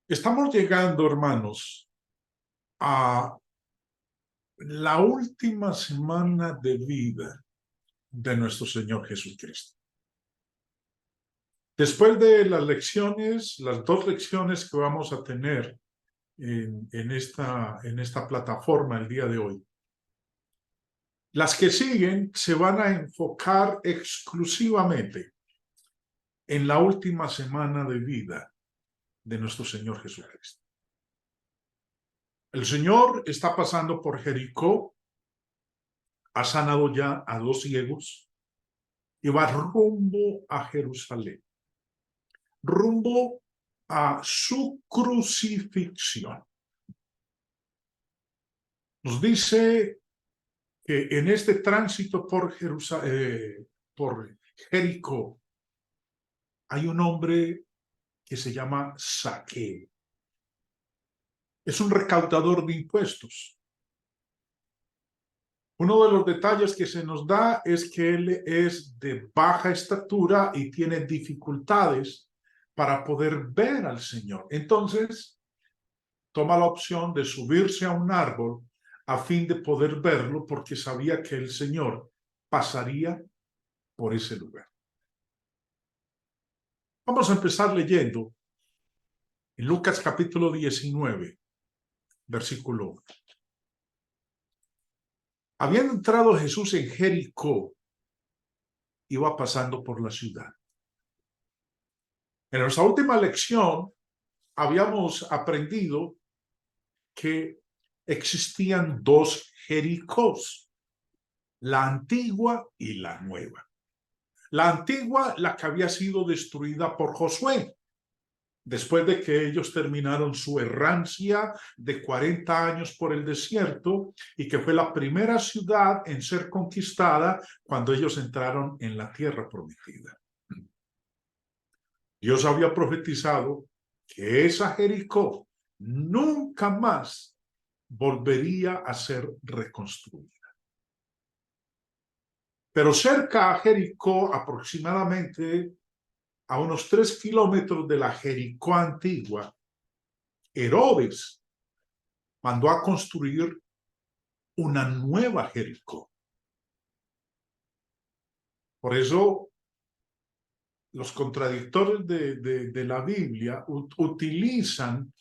Estamos llegando, hermanos, a la última semana de vida de nuestro Señor Jesucristo. Después de las lecciones, las dos lecciones que vamos a tener en esta plataforma el día de hoy, las que siguen se van a enfocar exclusivamente en la última semana de vida de nuestro Señor Jesucristo. El Señor está pasando por Jericó, ha sanado ya a 2 ciegos y va rumbo a Jerusalén, rumbo a su crucifixión. Nos dice que en este tránsito por Jericó hay un hombre que se llama Zaqueo. Es un recaudador de impuestos. Uno de los detalles que se nos da es que él es de baja estatura y tiene dificultades para poder ver al Señor. Entonces, toma la opción de subirse a un árbol a fin de poder verlo porque sabía que el Señor pasaría por ese lugar. Vamos a empezar leyendo en Lucas capítulo 19, versículo 1. Habiendo entrado Jesús en Jericó, iba pasando por la ciudad. En nuestra última lección habíamos aprendido que existían 2 Jericós, la antigua y la nueva. La antigua, la que había sido destruida por Josué, después de que ellos terminaron su errancia de 40 años por el desierto y que fue la primera ciudad en ser conquistada cuando ellos entraron en la tierra prometida. Dios había profetizado que esa Jericó nunca más volvería a ser reconstruida. Pero cerca a Jericó, aproximadamente a unos 3 kilómetros de la Jericó antigua, Herodes mandó a construir una nueva Jericó. Por eso los contradictores de la Biblia utilizan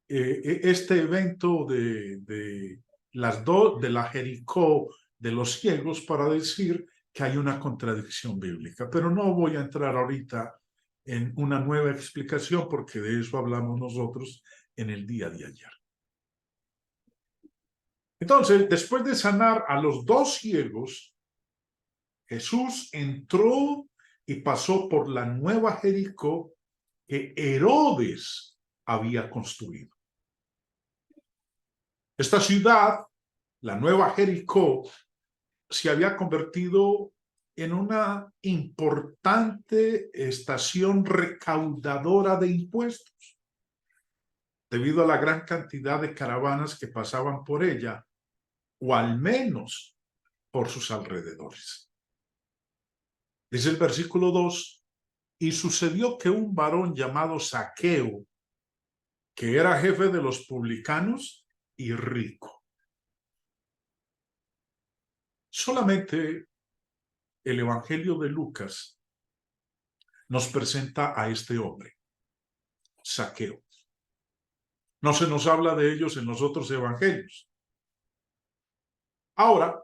este evento de la Jericó de los ciegos para decir que hay una contradicción bíblica. Pero no voy a entrar ahorita en una nueva explicación porque de eso hablamos nosotros en el día de ayer. Entonces, después de sanar a los 2 ciegos, Jesús entró y pasó por la nueva Jericó que Herodes había construido. Esta ciudad, la nueva Jericó, se había convertido en una importante estación recaudadora de impuestos, debido a la gran cantidad de caravanas que pasaban por ella, o al menos por sus alrededores. Dice el versículo 2, y sucedió que un varón llamado Zaqueo, que era jefe de los publicanos y rico. Solamente el Evangelio de Lucas nos presenta a este hombre, Zaqueo. No se nos habla de ellos en los otros evangelios. Ahora,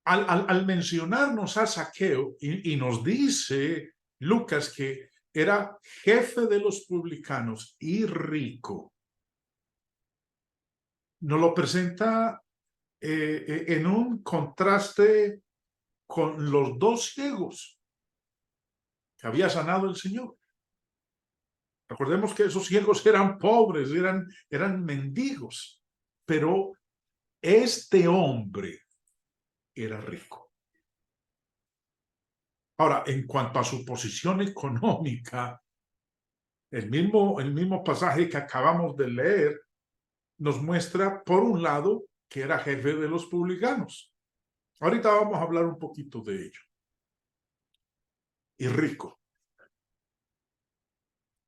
al mencionarnos a Zaqueo y nos dice Lucas que era jefe de los publicanos y rico, nos lo presenta en un contraste con los 2 ciegos que había sanado el Señor. Recordemos que esos ciegos eran pobres, eran mendigos, pero este hombre era rico. Ahora, en cuanto a su posición económica, el mismo pasaje que acabamos de leer nos muestra, por un lado, que era jefe de los publicanos. Ahorita vamos a hablar un poquito de ello. Y rico.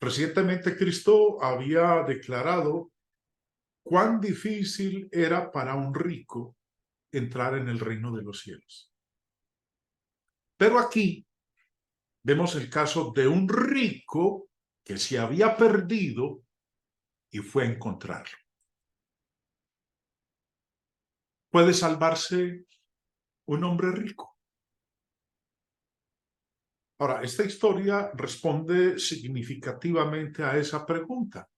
Recientemente Cristo había declarado cuán difícil era para un rico entrar en el reino de los cielos. Pero aquí vemos el caso de un rico que se había perdido y fue a encontrarlo. ¿Puede salvarse un hombre rico? Ahora, esta historia responde significativamente a esa pregunta.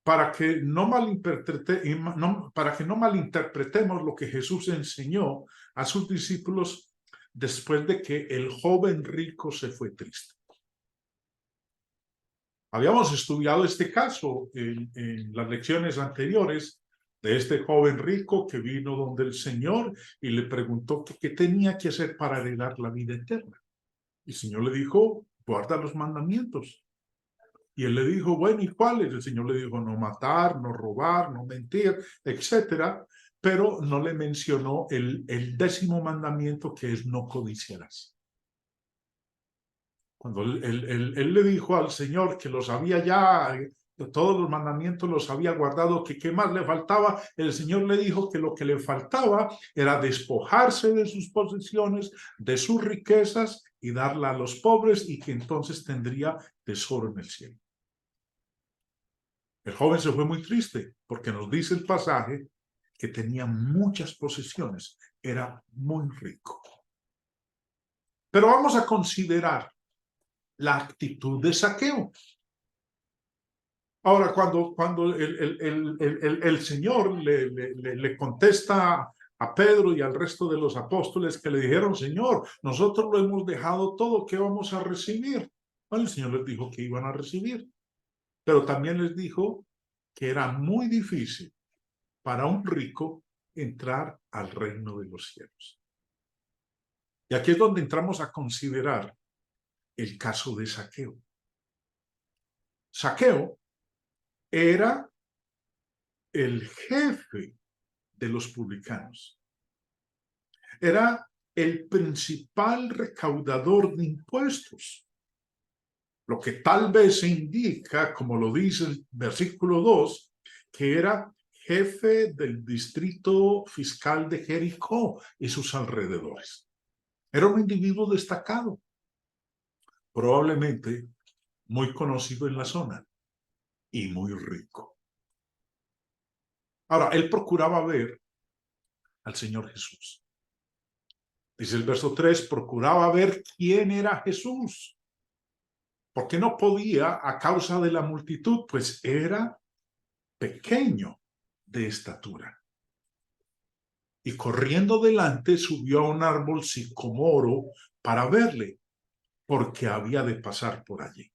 Para que no malinterpretemos lo que Jesús enseñó a sus discípulos después de que el joven rico se fue triste. Habíamos estudiado este caso en las lecciones anteriores de este joven rico que vino donde el Señor y le preguntó qué tenía que hacer para heredar la vida eterna. Y el Señor le dijo, guarda los mandamientos. Y él le dijo, bueno, ¿y cuáles? El Señor le dijo, no matar, no robar, no mentir, etcétera, pero no le mencionó el 10º mandamiento, que es no codiciarás. Cuando él le dijo al Señor que los había ya, todos los mandamientos los había guardado, que qué más le faltaba, el Señor le dijo que lo que le faltaba era despojarse de sus posesiones, de sus riquezas y darla a los pobres, y que entonces tendría tesoro en el cielo. El joven se fue muy triste porque nos dice el pasaje que tenía muchas posesiones, era muy rico. Pero vamos a considerar la actitud de Zaqueo. Ahora, cuando el Señor le contesta a Pedro y al resto de los apóstoles que le dijeron, Señor, nosotros lo hemos dejado todo, ¿qué vamos a recibir? Bueno, el Señor les dijo que iban a recibir, pero también les dijo que era muy difícil para un rico entrar al reino de los cielos. Y aquí es donde entramos a considerar el caso de Zaqueo. Zaqueo era el jefe de los publicanos. Era el principal recaudador de impuestos. Lo que tal vez indica, como lo dice el versículo 2, que era jefe del distrito fiscal de Jericó y sus alrededores. Era un individuo destacado, probablemente muy conocido en la zona y muy rico. Ahora, él procuraba ver al Señor Jesús. Dice el verso 3, procuraba ver quién era Jesús, porque no podía a causa de la multitud, pues era pequeño de estatura. Y corriendo delante subió a un árbol sicomoro para verle, porque había de pasar por allí.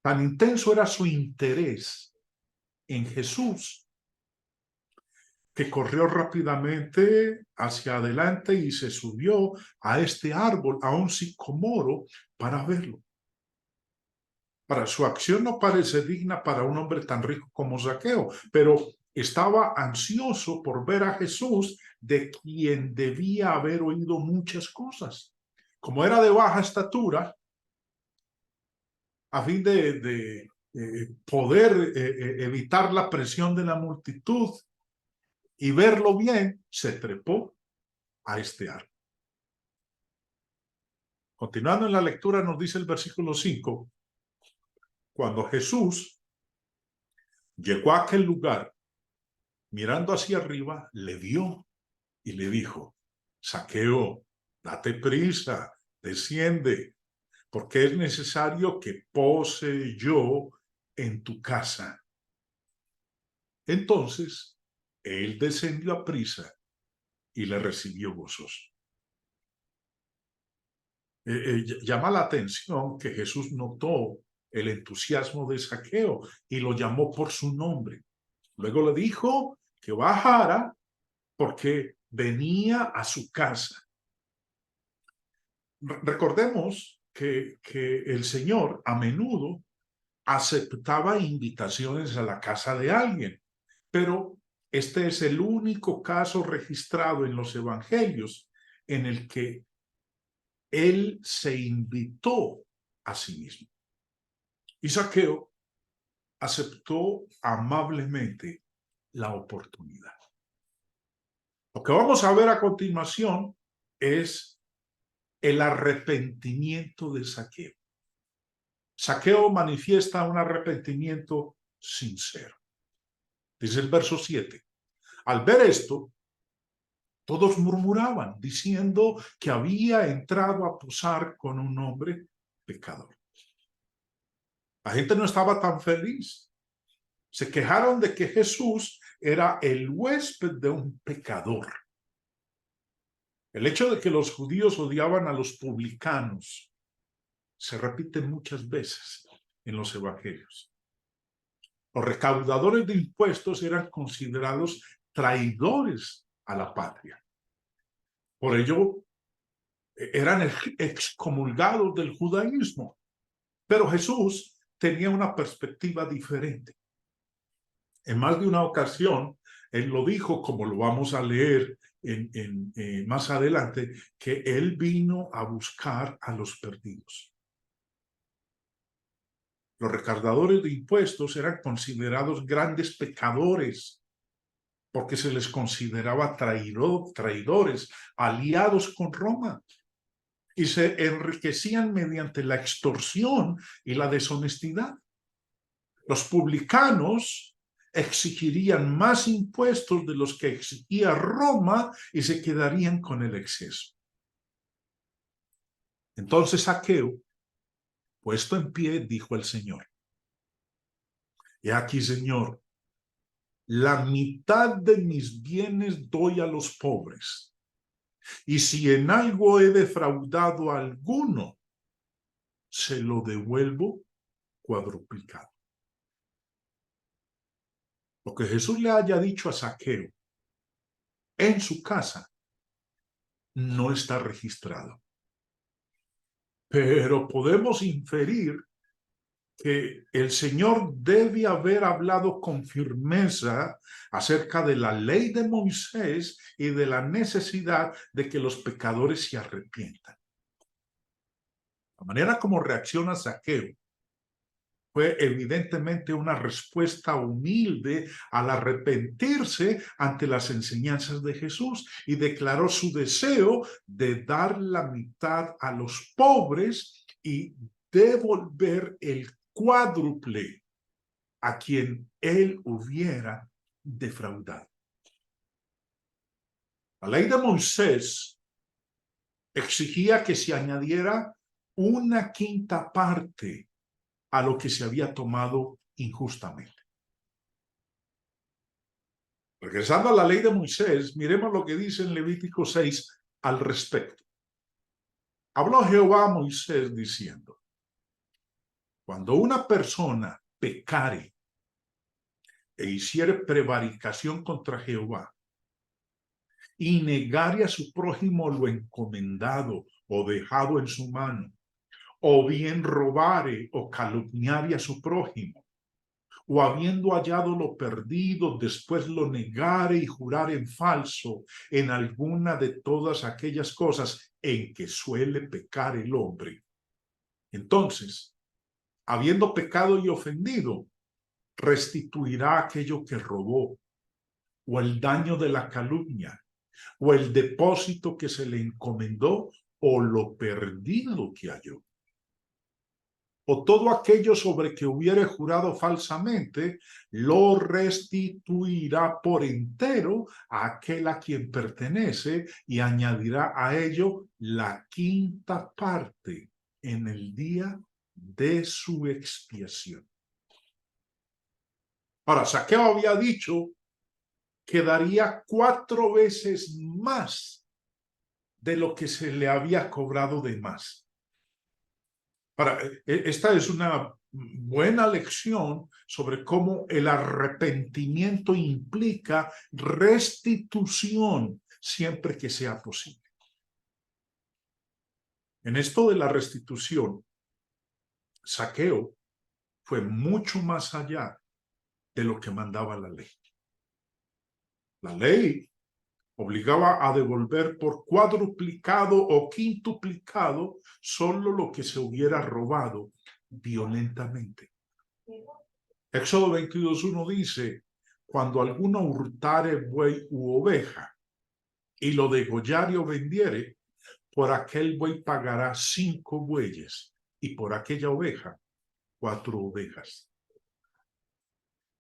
Tan intenso era su interés en Jesús que corrió rápidamente hacia adelante y se subió a este árbol, a un sicomoro, para verlo. Para su acción no parece digna para un hombre tan rico como Zaqueo, pero estaba ansioso por ver a Jesús, de quien debía haber oído muchas cosas. Como era de baja estatura, a fin de poder evitar la presión de la multitud y verlo bien, se trepó a este árbol. Continuando en la lectura, nos dice el versículo 5, cuando Jesús llegó a aquel lugar, mirando hacia arriba, le vio y le dijo, Zaqueo, date prisa, desciende, porque es necesario que pose yo en tu casa. Entonces, él descendió a prisa y le recibió gozoso. Llama la atención que Jesús notó el entusiasmo de Zaqueo y lo llamó por su nombre. Luego le dijo que bajara porque venía a su casa. Recordemos que el Señor a menudo aceptaba invitaciones a la casa de alguien, pero este es el único caso registrado en los evangelios en el que él se invitó a sí mismo. Y Zaqueo aceptó amablemente la oportunidad. Lo que vamos a ver a continuación es el arrepentimiento de Zaqueo. Zaqueo manifiesta un arrepentimiento sincero. Dice el verso 7. Al ver esto, todos murmuraban, diciendo que había entrado a posar con un hombre pecador. La gente no estaba tan feliz. Se quejaron de que Jesús era el huésped de un pecador. El hecho de que los judíos odiaban a los publicanos se repite muchas veces en los evangelios. Los recaudadores de impuestos eran considerados traidores a la patria. Por ello, eran excomulgados del judaísmo. Pero Jesús tenía una perspectiva diferente. En más de una ocasión, él lo dijo, como lo vamos a leer más adelante, que él vino a buscar a los perdidos. Los recaudadores de impuestos eran considerados grandes pecadores porque se les consideraba traidores, aliados con Roma, y se enriquecían mediante la extorsión y la deshonestidad. Los publicanos exigirían más impuestos de los que exigía Roma y se quedarían con el exceso. Entonces Zaqueo, puesto en pie, dijo el Señor: He aquí, Señor, la mitad de mis bienes doy a los pobres, y si en algo he defraudado a alguno, se lo devuelvo cuadruplicado. Lo que Jesús le haya dicho a Zaqueo en su casa no está registrado, pero podemos inferir que el Señor debe haber hablado con firmeza acerca de la ley de Moisés y de la necesidad de que los pecadores se arrepientan. La manera como reacciona Zaqueo fue evidentemente una respuesta humilde al arrepentirse ante las enseñanzas de Jesús y declaró su deseo de dar la mitad a los pobres y devolver el cuádruple a quien él hubiera defraudado. La ley de Moisés exigía que se añadiera una quinta parte a lo que se había tomado injustamente. Regresando a la ley de Moisés, miremos lo que dice en Levítico 6 al respecto. Habló Jehová a Moisés diciendo: Cuando una persona pecare e hiciere prevaricación contra Jehová y negare a su prójimo lo encomendado o dejado en su mano, o bien robare o calumniare a su prójimo, o habiendo hallado lo perdido, después lo negare y jurare en falso en alguna de todas aquellas cosas en que suele pecar el hombre, entonces, habiendo pecado y ofendido, restituirá aquello que robó, o el daño de la calumnia, o el depósito que se le encomendó, o lo perdido que halló. O todo aquello sobre que hubiere jurado falsamente, lo restituirá por entero a aquel a quien pertenece y añadirá a ello la quinta parte en el día de su expiación. Ahora, Zaqueo había dicho que daría 4 veces más de lo que se le había cobrado de más. Ahora, esta es una buena lección sobre cómo el arrepentimiento implica restitución siempre que sea posible. En esto de la restitución, Zaqueo fue mucho más allá de lo que mandaba la ley. La ley obligaba a devolver por cuadruplicado o quintuplicado solo lo que se hubiera robado violentamente. Éxodo 22:1 dice, cuando alguno hurtare buey u oveja y lo degollare o vendiere, por aquel buey pagará 5 bueyes y por aquella oveja 4 ovejas.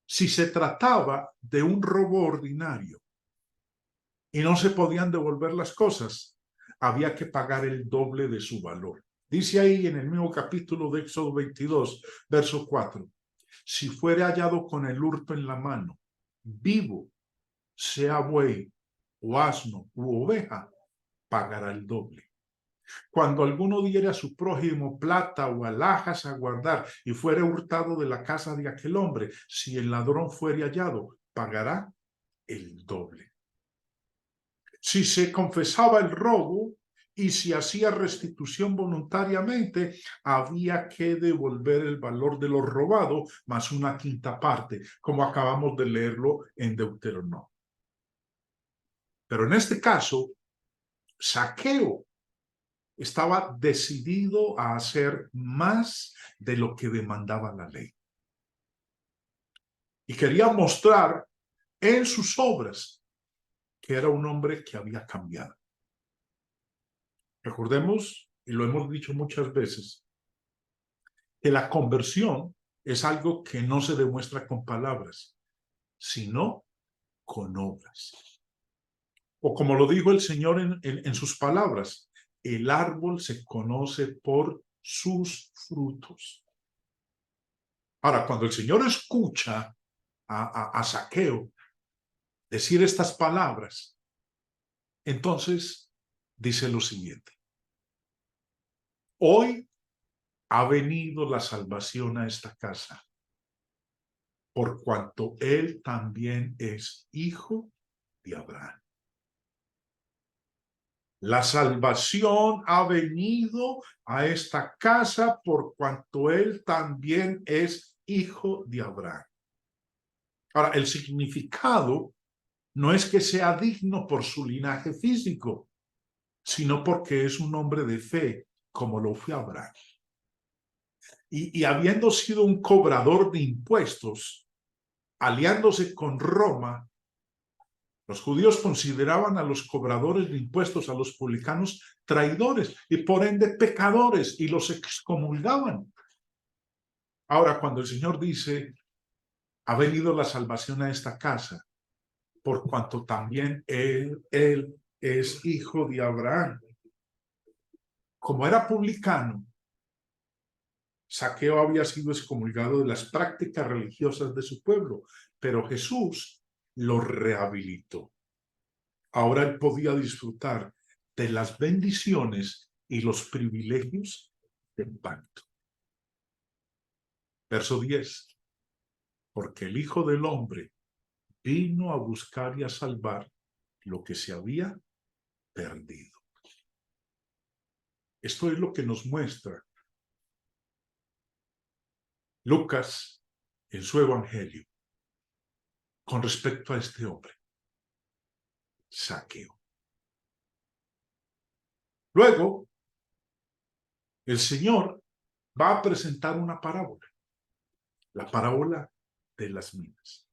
Si se trataba de un robo ordinario y no se podían devolver las cosas, había que pagar el doble de su valor. Dice ahí en el mismo capítulo de Éxodo 22, verso 4, si fuere hallado con el hurto en la mano, vivo, sea buey o asno u oveja, pagará el doble. Cuando alguno diere a su prójimo plata o alhajas a guardar y fuere hurtado de la casa de aquel hombre, si el ladrón fuere hallado, pagará el doble. Si se confesaba el robo y si hacía restitución voluntariamente, había que devolver el valor de lo robado más una quinta parte, como acabamos de leerlo en Deuteronomio. Pero en este caso, Zaqueo estaba decidido a hacer más de lo que demandaba la ley. Y quería mostrar en sus obras que era un hombre que había cambiado. Recordemos, y lo hemos dicho muchas veces, que la conversión es algo que no se demuestra con palabras, sino con obras. O como lo dijo el Señor en sus palabras, el árbol se conoce por sus frutos. Ahora, cuando el Señor escucha a Zaqueo decir estas palabras, entonces dice lo siguiente: hoy ha venido la salvación a esta casa, por cuanto él también es hijo de Abraham. La salvación ha venido a esta casa por cuanto él también es hijo de Abraham. Ahora, el significado no es que sea digno por su linaje físico, sino porque es un hombre de fe, como lo fue Abraham. Y habiendo sido un cobrador de impuestos, aliándose con Roma, los judíos consideraban a los cobradores de impuestos, a los publicanos, traidores y por ende pecadores, y los excomulgaban. Ahora, cuando el Señor dice, ha venido la salvación a esta casa, por cuanto también él es hijo de Abraham. Como era publicano, Zaqueo había sido excomulgado de las prácticas religiosas de su pueblo, pero Jesús lo rehabilitó. Ahora él podía disfrutar de las bendiciones y los privilegios del pacto. Verso 10. Porque el Hijo del Hombre vino a buscar y a salvar lo que se había perdido. Esto es lo que nos muestra Lucas en su evangelio con respecto a este hombre, Zaqueo. Luego, el Señor va a presentar una parábola, la parábola de las minas.